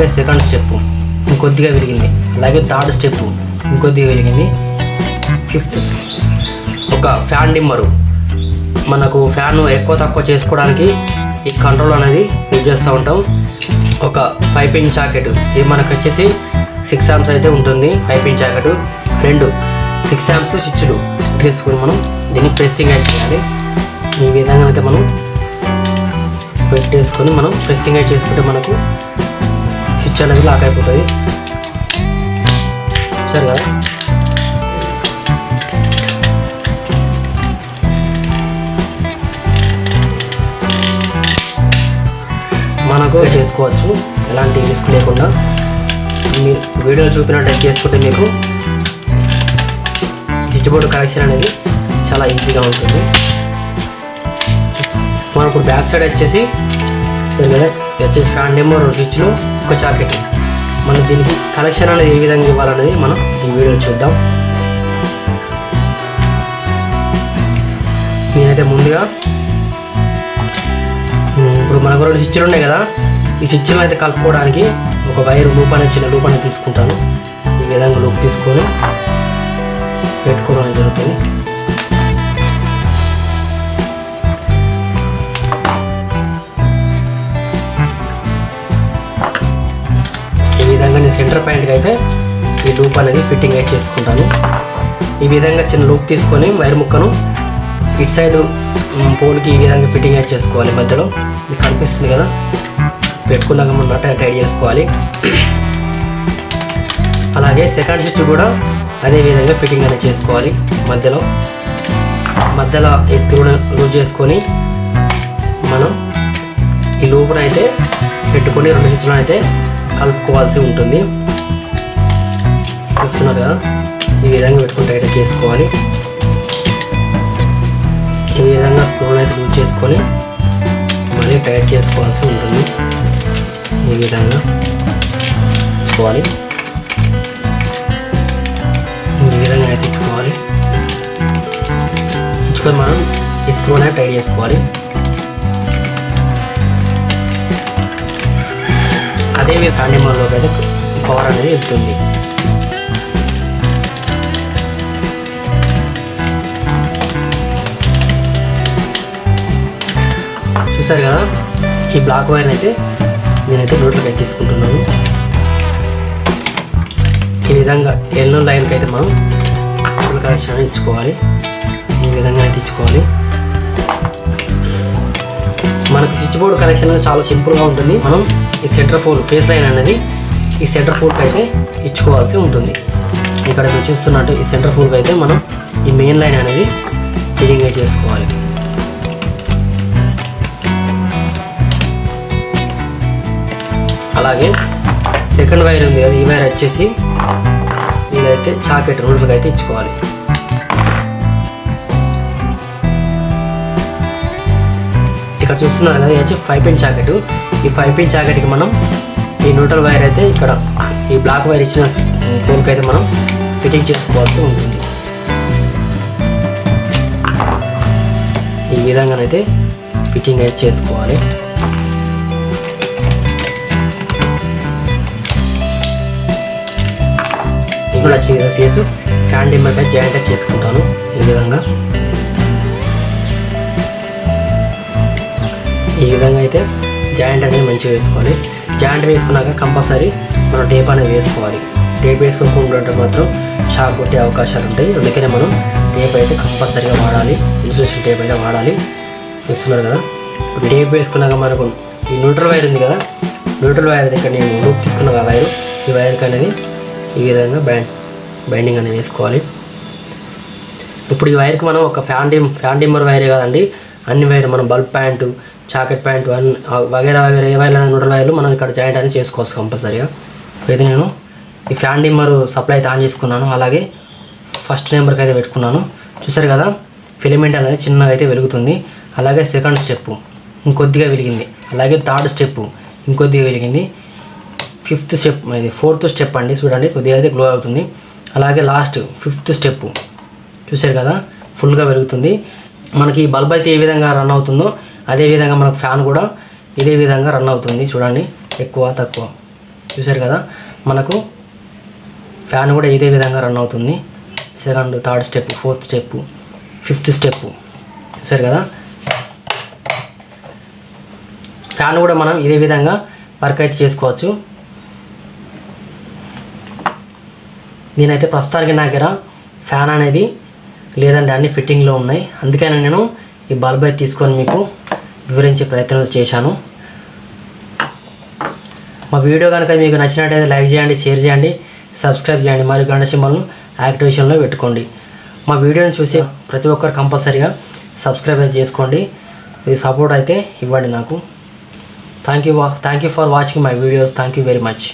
అలాగే second step ఇంకొద్దిగా వెలిగింది, అలాగే థర్డ్ స్టెప్ ఇంకొద్దిగా వెలిగింది, ఫిఫ్త్ ఒక ఫ్యాన్ డిమ్మరు. మనకు ఫ్యాన్ ఎక్కువ తక్కువ చేసుకోవడానికి ఈ కంట్రోల్ అనేది యూజ్ చేస్తూ ఉంటాం. ఒక 5 పిన్ సాకెట్, ఇది మనకు వచ్చేసి 6 amps అయితే ఉంటుంది. 5 పిన్ సాకెట్, 2 6 amps స్విచ్లు తీసుకుని మనం దీన్ని ప్రెస్సింగ్ అయితే చేయాలి. ఈ విధంగా అయితే మనం పెట్టేసుకొని మనం ప్రెస్సింగ్ అయితే చేసుకుంటే మనకు స్విచ్ అనేది లాక్ అయిపోతుంది. సరే కదా, మనకు చేసుకోవచ్చు ఎలాంటి రిస్క్ లేకుండా. మీరు వీడియో చూపినట్టు చేసుకుంటే మీకు స్విచ్ బోర్డు కనెక్షన్ అనేది చాలా ఈజీగా ఉంటుంది. మనం ఇప్పుడు బ్యాక్ సైడ్ వచ్చేసి ఫ్యాన్ డెమో 2 స్విచ్లు, ఒక సాకెట్. మనం దీనికి కనెక్షన్ అనేది ఏ విధంగా ఇవ్వాలనేది మనం ఈ వీడియో చూద్దాం. నేనైతే ముందుగా ఇప్పుడు మనకు 2 స్విచ్లు ఉన్నాయి కదా, ఈ స్విచ్లు అయితే కలుపుకోవడానికి ఒక వైర్ లూప్ అనేది చిన్న లూప్ అనేది తీసుకుంటాను. ఈ విధంగా లూప్ తీసుకొని పెట్టుకోవడం జరుగుతుంది. ఈ విధంగా నేను సెంటర్ పాయింట్కి అయితే ఈ లూప్ అనేది ఫిట్టింగ్ అయితే చేసుకుంటాను. ఈ విధంగా చిన్న లూప్ తీసుకొని వైర్ ముక్కను ఇటు సైడ్ పోల్కి ఈ విధంగా ఫిట్టింగ్ అయితే చేసుకోవాలి. మధ్యలో మీకు కనిపిస్తుంది కదా, పెట్టుకున్నాక మనం నట్ టైట్ చేసుకోవాలి. అలాగే సెకండ్ స్విచ్ కూడా అదే విధంగా ఫిట్టింగ్ అనేది చేసుకోవాలి. మధ్యలో ఈ స్క్రూను లూజ్ చేసుకొని మనం ఈ లూప్ను అయితే పెట్టుకొని 2 స్విచ్లను అయితే కలుపుకోవాల్సి ఉంటుంది. చూస్తున్నారు కదా, ఈ విధంగా పెట్టుకుని టైట్ చేసుకోవాలి. ఈ విధంగా స్క్రూను అయితే లూజ్ చేసుకొని మళ్ళీ టైట్ చేసుకోవాల్సి ఉంటుంది. ఈ విధంగా తీసుకోవాలి, ఈ విధంగా అయితే ఇచ్చుకోవాలి. ఇచ్చుకొని మనం ఈ స్క్రూని టైట్ చేసుకోవాలి. అదే విధంగా హ్యాండిమర్లోకి అయితే పవర్ అనేది వెళ్తుంది. చూసారు కదా, ఈ బ్లాక్ వైర్ అయితే నేనైతే నోట్లోకి అయితే తీసుకుంటున్నాను. ఈ విధంగా ఎల్లో లైన్కి అయితే మనం ఫుల్ కనెక్షన్ ఇచ్చుకోవాలి. ఈ విధంగా అయితే ఇచ్చుకోవాలి. మనకు స్విచ్ బోర్డు కనెక్షన్ అనేది చాలా సింపుల్గా ఉంటుంది. మనం ఈ సెంటర్ పోల్ ఫేస్ లైన్ అనేది ఈ సెంటర్ పోల్కి అయితే ఇచ్చుకోవాల్సి ఉంటుంది. ఇక్కడ మీరు చూస్తున్నట్టు ఈ సెంటర్ పోల్కి అయితే మనం ఈ మెయిన్ లైన్ అనేది ఫిట్టింగ్ అయితే చేసుకోవాలి. అలాగే సెకండ్ వైర్ ఉంది కదా, ఈ వైర్ వచ్చేసి ఇదైతే చాకెట్ రూల్కి అయితే ఇచ్చుకోవాలి. ఇక్కడ చూస్తున్నారు కదా, ఇది వచ్చి 5 పిన్ చాకెట్. ఈ 5 పిన్ చాకెట్కి మనం ఈ న్యూట్రల్ వైర్ అయితే ఇక్కడ ఈ బ్లాక్ వైర్ ఇచ్చిన పోల్కి అయితే మనం ఫిట్టింగ్ చేసుకోవాల్సి ఉంటుంది. ఈ విధంగానైతే ఫిట్టింగ్ అయితే చేసుకోవాలి. ఇప్పుడు వచ్చి ఫ్యాన్ డిమ్మర్ అయితే జాయింట్ చేసుకుంటాను. ఈ విధంగా అయితే జాయింట్ అనేది మంచిగా వేసుకోవాలి. జాయింట్ వేసుకున్నాక కంపల్సరీ మనం టేప్ అనేది వేసుకోవాలి. టేప్ వేసుకోకుండా మాత్రం షాక్ కొట్టే అవకాశాలు ఉంటాయి. అందుకనే మనం టేప్ అయితే కంపల్సరీగా వాడాలి. ఇన్సులేషన్ టేప్ అయితే వాడాలి. చూస్తున్నారు కదా, టేప్ వేసుకున్నాక మనకు ఈ న్యూట్రల్ వైర్ ఉంది కదా, న్యూట్రల్ వైర్ దగ్గర నేను లూప్ తీసుకున్నాను ఆ వైరు, ఈ వైర్కి అనేది ఈ విధంగా బైండింగ్ అనేది వేసుకోవాలి. ఇప్పుడు ఈ వైర్కి మనం ఒక ఫ్యాన్ డిమ్మర్ వైరే కదండి, అన్ని వైర్లు మనం బల్బ్ ప్యాంటు, చాకెట్ ప్యాంటు అన్ని వగేరా ఏ వైర్లు న్యూట్రల్ వైర్లు మనం ఇక్కడ జాయింట్ అనేది చేసుకోవచ్చు కంపల్సరీగా. అయితే నేను ఈ ఫ్యాన్ డిమ్మర్ సప్లై అయితే ఆన్ చేసుకున్నాను. అలాగే ఫస్ట్ నెంబర్కి అయితే పెట్టుకున్నాను. చూసారు కదా, ఫిలమెంట్ అనేది చిన్నగా అయితే వెలుగుతుంది. అలాగే సెకండ్ స్టెప్ ఇంకొద్దిగా వెలిగింది, అలాగే థర్డ్ స్టెప్ ఇంకొద్దిగా వెలిగింది, ఫిఫ్త్ స్టెప్ ఇది 4th స్టెప్ అండి. చూడండి కొద్దిగా అయితే గ్లో అవుతుంది. అలాగే లాస్ట్ 5th స్టెప్ చూసారు కదా, ఫుల్గా వెలుగుతుంది. మనకి ఈ బల్బ్ అయితే ఏ విధంగా రన్ అవుతుందో అదే విధంగా మనకు ఫ్యాన్ కూడా ఇదే విధంగా రన్ అవుతుంది. చూడండి, ఎక్కువ తక్కువ చూసారు కదా, మనకు ఫ్యాన్ కూడా ఇదే విధంగా రన్ అవుతుంది. Second, third step, fourth step, fifth step చూసారు కదా. ఫ్యాన్ కూడా మనం ఇదే విధంగా వర్క్ అయితే చేసుకోవచ్చు. నేనైతే ప్రస్తుతానికి నా దగ్గర ఫ్యాన్ అనేది లేదండి, అన్ని ఫిట్టింగ్లో ఉన్నాయి. అందుకని నేను ఈ బల్బ్ అయితే తీసుకొని మీకు వివరించే ప్రయత్నం చేశాను. మా వీడియో కనుక మీకు నచ్చినట్టయితే లైక్ చేయండి, షేర్ చేయండి, సబ్స్క్రైబ్ చేయండి, మరియు గంట సింబల్ను యాక్టివేషన్లో పెట్టుకోండి. మా వీడియోని చూసి ప్రతి ఒక్కరు కంపల్సరీగా సబ్స్క్రైబ్ అయితే చేసుకోండి. ఇది సపోర్ట్ అయితే ఇవ్వండి నాకు. Thank you for watching my videos. Thank you very much.